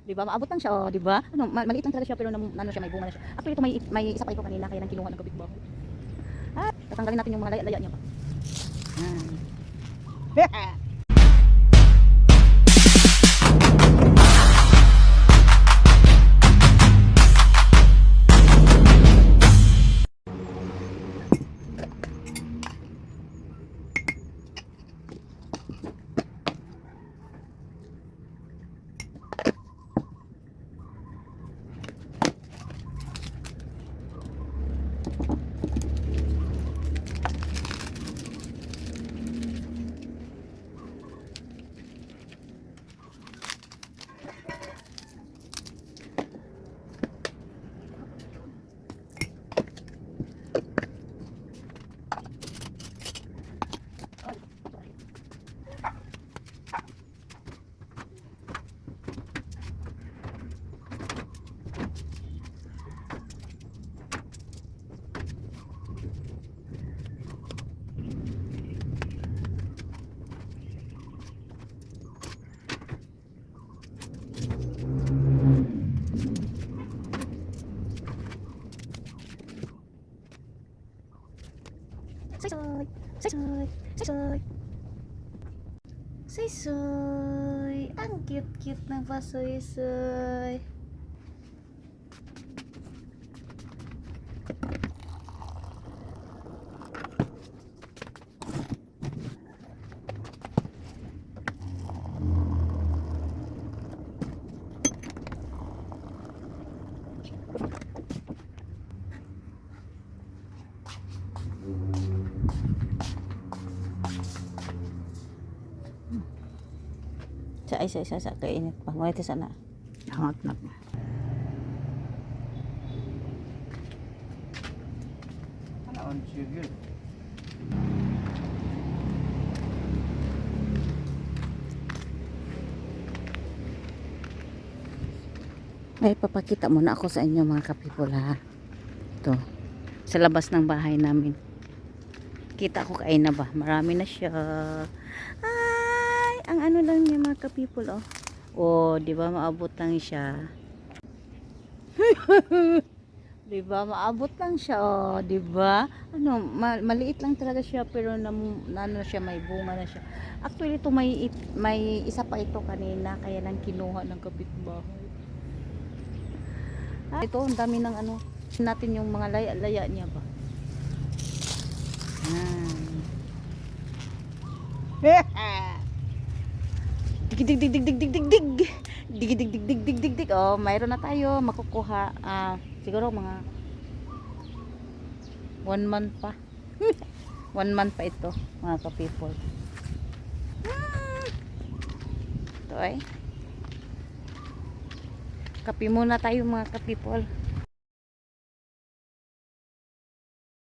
Di ba? Maabot lang siya, oh, di ba? Ano, maliit lang talaga siya pero ano siya, may bunga na siya. Actually, ito may isa pa ito kanina kaya nang kinuha ng kapitbahay. Ah, tatanggalin natin yung mga laya-laya niya pa. Ah. Soy, soy, soy, soy, soy. Soy, soy. Ang cute-cute ng pasoy-soy. Sa kainit pa. Ngunit sana. Hangat na. Ano on sugar? May papakita muna ako sa inyo mga kapipol ha. Ito. Sa labas ng bahay namin. Kita ko kain na ba? Marami na siya. Ay, ang ano lang niya mga kapipol oh. Oh, di ba maabot lang siya. Di ba maabot lang siya oh, di ba? Ano, maliit lang talaga siya pero ano siya, may bunga na siya. Actually ito may isa pa ito kanina kaya nang kinuha ng kapitbahay. Ah, ito ang dami ng ano natin yung mga laya-laya niya ba. Dig dig dig dig dig dig dig dig dig dig dig dig dig dig dig. Oh, mayroon na tayo makukuha. Siguro mga 1 month pa. 1 month pa ito, mga ka-people. Ito ay. Kape muna tayo mga ka-people.